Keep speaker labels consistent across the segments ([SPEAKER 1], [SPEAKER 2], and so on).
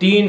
[SPEAKER 1] 3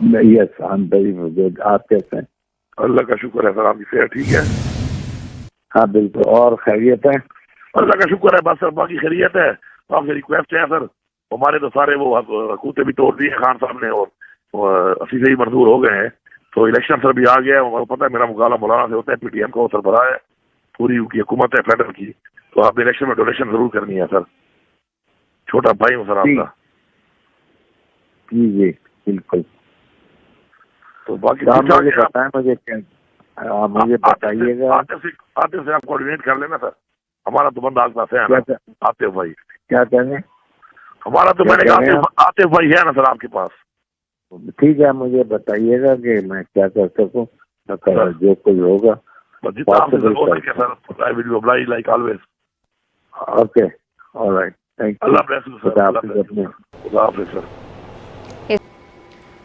[SPEAKER 2] yes I am very good. آپ کیسے ہیں؟
[SPEAKER 3] اللہ کا شکر ہے سر. آپ کی صحت ٹھیک ہے؟
[SPEAKER 2] ہاں بالکل. اور خیریت ہے؟
[SPEAKER 3] اللہ کا شکر ہے. بس سر باقی خیریت ہے. آپ سے ریکویسٹ ہے سر, ہمارے تو سارے وہ حکومتیں بھی توڑ دی ہیں خان صاحب نے, اور اسی سے ہی منظور ہو گئے ہیں. تو الیکشن سر بھی آ گیا ہے. پتہ ہے میرا مقابلہ مولانا سے ہوتا ہے, پی ٹی ایم کا سربراہ ہے, پوری کی حکومت ہے فیڈرل کی. تو آپ الیکشن میں ڈونیشن ضرور کرنی ہے سر. چھوٹا بھائی ہوں سر آپ کا.
[SPEAKER 2] جی جی بالکل.
[SPEAKER 3] تو باقی
[SPEAKER 2] مجھے بتائیں, مجھے بتائیے گا.
[SPEAKER 3] آصف سے آپ کوآرڈینیٹ کر لینا سر. ہمارا تو بندہ آپ کا ہے نا آصف بھائی.
[SPEAKER 2] کیا کہنے؟
[SPEAKER 3] ہمارا تو میں نے کہا آصف بھائی ہے نا سر آپ کے پاس.
[SPEAKER 2] ٹھیک ہے, مجھے بتائیے گا کہ میں کیا کر سکوں. جو کوئی ہوگا اوکے. Alright, thank you.
[SPEAKER 3] اللہ حافظ سر.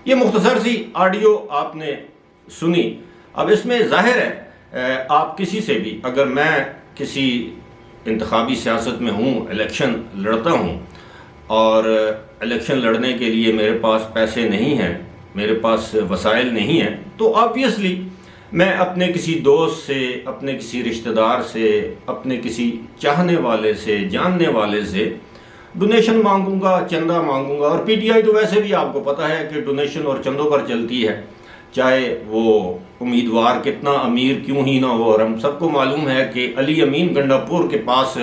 [SPEAKER 1] یہ مختصر سی آڈیو آپ نے سنی. اب اس میں ظاہر ہے آپ کسی سے بھی, اگر میں کسی انتخابی سیاست میں ہوں, الیکشن لڑتا ہوں, اور الیکشن لڑنے کے لیے میرے پاس پیسے نہیں ہیں, میرے پاس وسائل نہیں ہیں, تو آبویسلی میں اپنے کسی دوست سے, اپنے کسی رشتہ دار سے, اپنے کسی چاہنے والے سے, جاننے والے سے ڈونیشن مانگوں گا, چندہ مانگوں گا. اور پی ٹی آئی تو ویسے بھی آپ کو پتہ ہے کہ ڈونیشن اور چندوں پر چلتی ہے, چاہے وہ امیدوار کتنا امیر کیوں ہی نہ ہو. اور ہم سب کو معلوم ہے کہ علی امین گنڈا پور کے پاس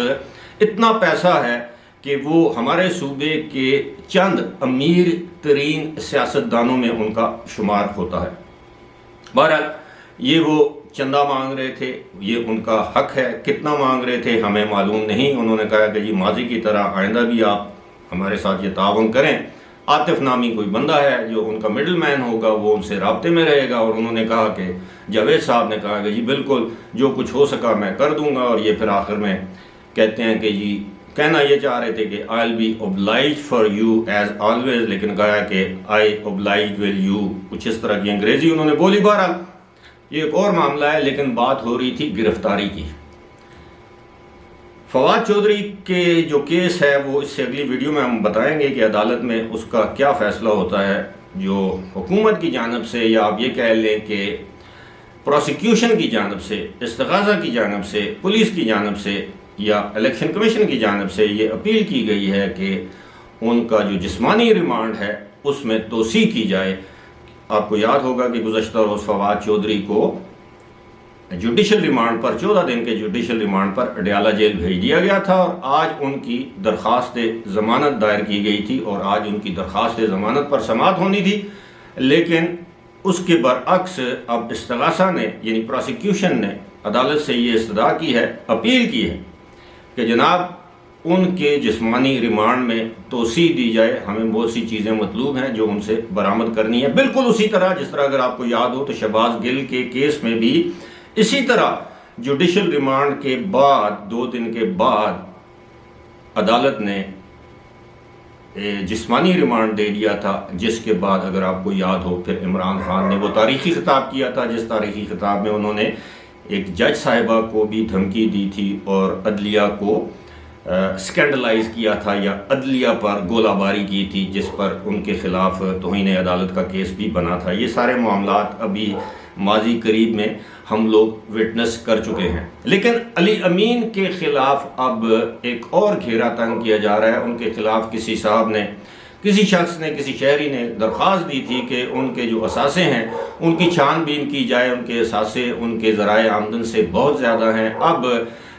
[SPEAKER 1] اتنا پیسہ ہے کہ وہ ہمارے صوبے کے چند امیر ترین سیاستدانوں میں ان کا شمار ہوتا ہے. بہرحال یہ وہ چندہ مانگ رہے تھے, یہ ان کا حق ہے. کتنا مانگ رہے تھے ہمیں معلوم نہیں. انہوں نے کہا کہ جی ماضی کی طرح آئندہ بھی آپ ہمارے ساتھ یہ تعاون کریں. عاطف نامی کوئی بندہ ہے جو ان کا مڈل مین ہوگا, وہ ان سے رابطے میں رہے گا. اور انہوں نے کہا کہ جاوید صاحب نے کہا کہ جی بالکل جو کچھ ہو سکا میں کر دوں گا. اور یہ پھر آخر میں کہتے ہیں کہ جی کہنا یہ چاہ رہے تھے کہ I'll be obliged for you as always, لیکن کہا کہ I obliged will you, کچھ اس طرح کی انگریزی انہوں نے بولی. بہرحال یہ ایک اور معاملہ ہے, لیکن بات ہو رہی تھی گرفتاری کی. فواد چودھری کے جو کیس ہے وہ اس سے اگلی ویڈیو میں ہم بتائیں گے کہ عدالت میں اس کا کیا فیصلہ ہوتا ہے. جو حکومت کی جانب سے, یا آپ یہ کہہ لیں کہ پروسیکیوشن کی جانب سے, استغاثہ کی جانب سے, پولیس کی جانب سے, یا الیکشن کمیشن کی جانب سے یہ اپیل کی گئی ہے کہ ان کا جو جسمانی ریمانڈ ہے اس میں توسیع کی جائے. آپ کو یاد ہوگا کہ گزشتہ روز فواد چودھری کو جوڈیشل ریمانڈ پر, 14 دن کے جوڈیشل ریمانڈ پر اڈیالہ جیل بھیج دیا گیا تھا. اور آج ان کی درخواست ضمانت دائر کی گئی تھی, اور آج ان کی درخواست ضمانت پر سماعت ہونی تھی. لیکن اس کے برعکس اب استغاثہ نے, یعنی پروسیکیوشن نے عدالت سے یہ استدعا کی ہے, اپیل کی ہے کہ جناب ان کے جسمانی ریمانڈ میں توسیع دی جائے. ہمیں بہت سی چیزیں مطلوب ہیں جو ان سے برآمد کرنی ہے. بالکل اسی طرح جس طرح اگر آپ کو یاد ہو تو شہباز گل کے کیس میں بھی اسی طرح جوڈیشل ریمانڈ کے بعد 2 دن کے بعد عدالت نے جسمانی ریمانڈ دے دیا تھا, جس کے بعد اگر آپ کو یاد ہو پھر عمران خان نے وہ تاریخی خطاب کیا تھا, جس تاریخی خطاب میں انہوں نے ایک جج صاحبہ کو بھی دھمکی دی تھی اور عدلیہ کو سکینڈلائز کیا تھا, یا عدلیہ پر گولہ باری کی تھی, جس پر ان کے خلاف توہین عدالت کا کیس بھی بنا تھا. یہ سارے معاملات ابھی ماضی قریب میں ہم لوگ وٹنس کر چکے ہیں. لیکن علی امین کے خلاف اب ایک اور گھیرا تنگ کیا جا رہا ہے. ان کے خلاف کسی صاحب نے, کسی شخص نے, کسی شہری نے درخواست دی تھی کہ ان کے جو اثاثے ہیں ان کی چھان بین کی جائے. ان کے اثاثے ان کے ذرائع آمدن سے بہت زیادہ ہیں. اب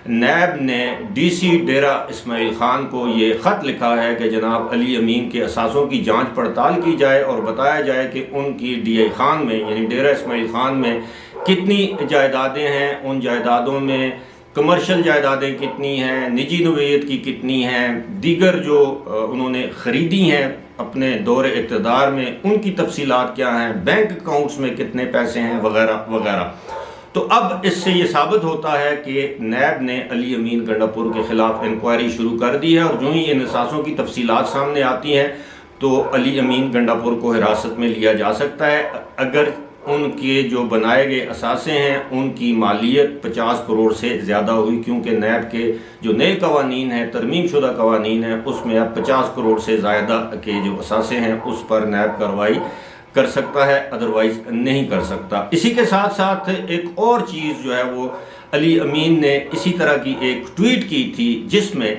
[SPEAKER 1] نیب نے ڈی سی ڈیرہ اسماعیل خان کو یہ خط لکھا ہے کہ جناب علی امین کے اثاثوں کی جانچ پڑتال کی جائے اور بتایا جائے کہ ان کی ڈی آئی خان میں, یعنی ڈیرہ اسماعیل خان میں کتنی جائیدادیں ہیں, ان جائیدادوں میں کمرشل جائیدادیں کتنی ہیں, نجی نوعیت کی کتنی ہیں, دیگر جو انہوں نے خریدی ہیں اپنے دور اقتدار میں ان کی تفصیلات کیا ہیں, بینک اکاؤنٹس میں کتنے پیسے ہیں, وغیرہ وغیرہ. تو اب اس سے یہ ثابت ہوتا ہے کہ نیب نے علی امین گنڈا پور کے خلاف انکوائری شروع کر دی ہے, اور جو ہی ان اثاثوں کی تفصیلات سامنے آتی ہیں تو علی امین گنڈا پور کو حراست میں لیا جا سکتا ہے. اگر ان کے جو بنائے گئے اثاثے ہیں ان کی مالیت 50 کروڑ سے زیادہ ہوئی, کیونکہ نیب کے جو نئے قوانین ہیں, ترمیم شدہ قوانین ہیں, اس میں اب 50 کروڑ سے زائدہ کے جو اثاثے ہیں اس پر نیب کارروائی کر سکتا ہے، ادروائز نہیں کر سکتا۔ اسی کے ساتھ ساتھ ایک اور چیز جو ہے وہ علی امین نے اسی طرح کی ایک ٹویٹ کی تھی جس میں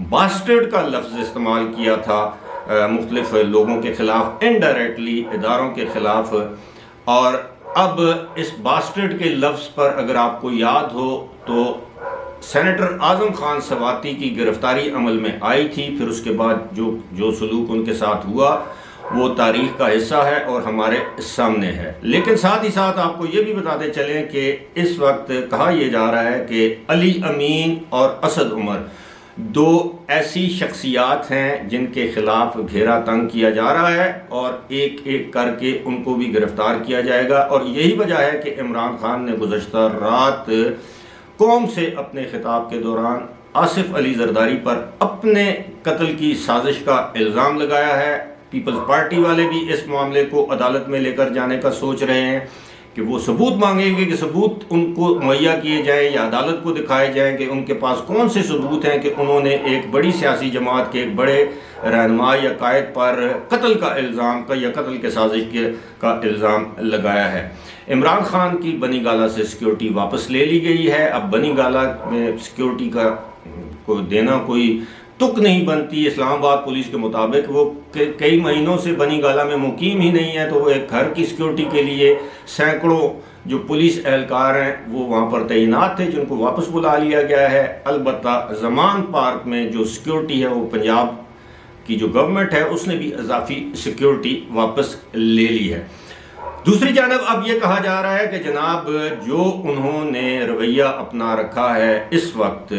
[SPEAKER 1] باسٹرڈ کا لفظ استعمال کیا تھا مختلف لوگوں کے خلاف، انڈائریکٹلی اداروں کے خلاف۔ اور اب اس باسٹرڈ کے لفظ پر اگر آپ کو یاد ہو تو سینیٹر اعظم خان سواتی کی گرفتاری عمل میں آئی تھی، پھر اس کے بعد جو سلوک ان کے ساتھ ہوا وہ تاریخ کا حصہ ہے اور ہمارے سامنے ہے۔ لیکن ساتھ ہی ساتھ آپ کو یہ بھی بتاتے چلیں کہ اس وقت کہا یہ جا رہا ہے کہ علی امین اور اسد عمر دو ایسی شخصیات ہیں جن کے خلاف گھیرا تنگ کیا جا رہا ہے اور ایک ایک کر کے ان کو بھی گرفتار کیا جائے گا۔ اور یہی وجہ ہے کہ عمران خان نے گزشتہ رات قوم سے اپنے خطاب کے دوران آصف علی زرداری پر اپنے قتل کی سازش کا الزام لگایا ہے۔ پیپلز پارٹی والے بھی اس معاملے کو عدالت میں لے کر جانے کا سوچ رہے ہیں کہ وہ ثبوت مانگیں گے کہ ثبوت ان کو مہیا کیے جائیں یا عدالت کو دکھائے جائیں کہ ان کے پاس کون سے ثبوت ہیں کہ انہوں نے ایک بڑی سیاسی جماعت کے ایک بڑے رہنما یا قائد پر قتل کا الزام یا قتل کے سازش کا الزام لگایا ہے۔ عمران خان کی بنی گالہ سے سیکیورٹی واپس لے لی گئی ہے۔ اب بنی گالہ میں سیکیورٹی کو دینا کوئی تک نہیں بنتی۔ اسلام آباد پولیس کے مطابق وہ کئی مہینوں سے بنی گالہ میں مقیم ہی نہیں ہے، تو وہ ایک گھر کی سیکیورٹی کے لیے سینکڑوں جو پولیس اہلکار ہیں وہ وہاں پر تعینات تھے جن کو واپس بلا لیا گیا ہے۔ البتہ زمان پارک میں جو سیکیورٹی ہے وہ پنجاب کی جو گورنمنٹ ہے اس نے بھی اضافی سیکیورٹی واپس لے لی ہے۔ دوسری جانب اب یہ کہا جا رہا ہے کہ جناب جو انہوں نے رویہ اپنا رکھا ہے اس وقت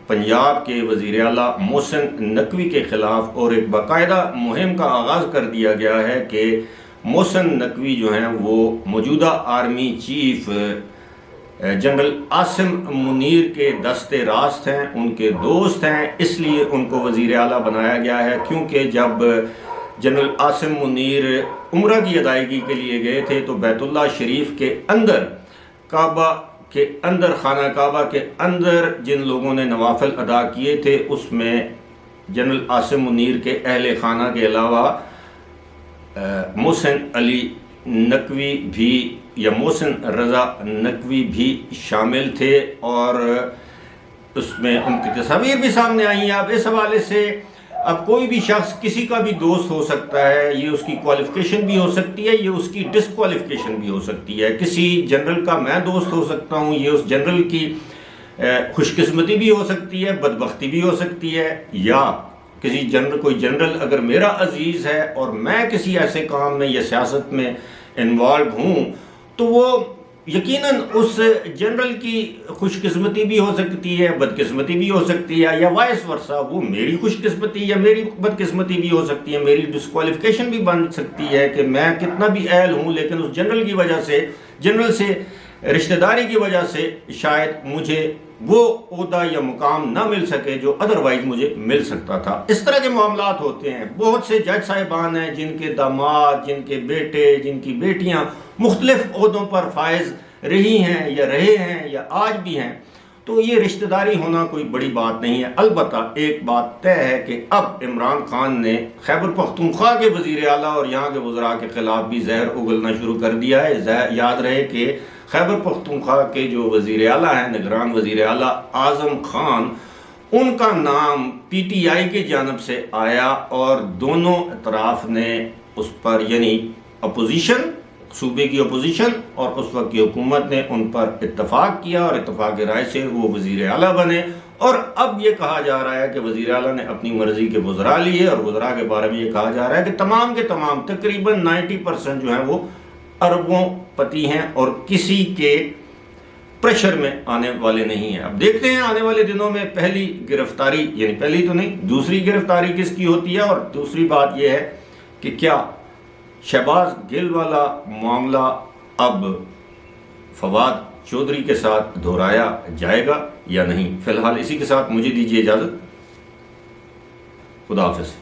[SPEAKER 1] پنجاب کے وزیر اعلیٰ محسن نقوی کے خلاف، اور ایک باقاعدہ مہم کا آغاز کر دیا گیا ہے کہ محسن نقوی جو ہیں وہ موجودہ army chief general Asim Munir کے دست راست ہیں، ان کے دوست ہیں، اس لیے ان کو وزیر اعلیٰ بنایا گیا ہے۔ کیونکہ جب جنرل عاصم منیر عمرہ کی ادائیگی کے لیے گئے تھے تو بیت اللہ شریف کے اندر کعبہ کے اندر خانہ کعبہ کے اندر جن لوگوں نے نوافل ادا کیے تھے اس میں جنرل عاصم منیر کے اہل خانہ کے علاوہ محسن علی نقوی بھی یا محسن رضا نقوی بھی شامل تھے، اور اس میں ان کی تصاویر بھی سامنے آئی ہیں۔ اب اس حوالے سے اب کوئی بھی شخص کسی کا بھی دوست ہو سکتا ہے، یہ اس کی کوالیفیکیشن بھی ہو سکتی ہے، یہ اس کی ڈسکوالیفیکیشن بھی ہو سکتی ہے۔ کسی جنرل کا میں دوست ہو سکتا ہوں، یہ اس جنرل کی خوش قسمتی بھی ہو سکتی ہے، بدبختی بھی ہو سکتی ہے، یا کوئی جنرل اگر میرا عزیز ہے اور میں کسی ایسے کام میں یا سیاست میں انوالو ہوں تو وہ یقیناً اس جنرل کی خوش قسمتی بھی ہو سکتی ہے، بدقسمتی بھی ہو سکتی ہے، یا وائس ورثہ وہ میری خوش قسمتی یا میری بدقسمتی بھی ہو سکتی ہے، میری ڈسکوالیفیکیشن بھی بن سکتی ہے کہ میں کتنا بھی اہل ہوں لیکن اس جنرل کی وجہ سے، جنرل سے رشتہ داری کی وجہ سے شاید مجھے وہ عہدہ یا مقام نہ مل سکے جو ادروائز مجھے مل سکتا تھا۔ اس طرح کے معاملات ہوتے ہیں۔ بہت سے جج صاحبان ہیں جن کے داماد، جن کے بیٹے، جن کی بیٹیاں مختلف عہدوں پر فائز رہی ہیں یا رہے ہیں یا آج بھی ہیں، تو یہ رشتہ داری ہونا کوئی بڑی بات نہیں ہے۔ البتہ ایک بات طے ہے کہ اب عمران خان نے خیبر پختونخوا کے وزیر اعلیٰ اور یہاں کے وزراء کے خلاف بھی زہر اگلنا شروع کر دیا ہے۔ یاد رہے کہ خیبر پختونخوا کے جو وزیر اعلیٰ ہیں، نگران وزیر اعلیٰ اعظم خان، ان کا نام پی ٹی آئی کی جانب سے آیا اور دونوں اطراف نے اس پر، یعنی اپوزیشن، صوبے کی اپوزیشن اور اس وقت کی حکومت نے ان پر اتفاق کیا اور اتفاق رائے سے وہ وزیر اعلیٰ بنے۔ اور اب یہ کہا جا رہا ہے کہ وزیر اعلیٰ نے اپنی مرضی کے وزراء لیے، اور وزراء کے بارے میں یہ کہا جا رہا ہے کہ تمام کے تمام تقریباً 90% جو ہیں وہ اربوں پتی ہیں اور کسی کے پریشر میں آنے والے نہیں ہیں۔ اب دیکھتے ہیں آنے والے دنوں میں پہلی گرفتاری، یعنی پہلی تو نہیں، دوسری گرفتاری کس کی ہوتی ہے، اور دوسری بات یہ ہے کہ کیا شہباز گل والا معاملہ اب فواد چودھری کے ساتھ دہرایا جائے گا یا نہیں۔ فی الحال اسی کے ساتھ مجھے دیجیے اجازت۔ خدا حافظ۔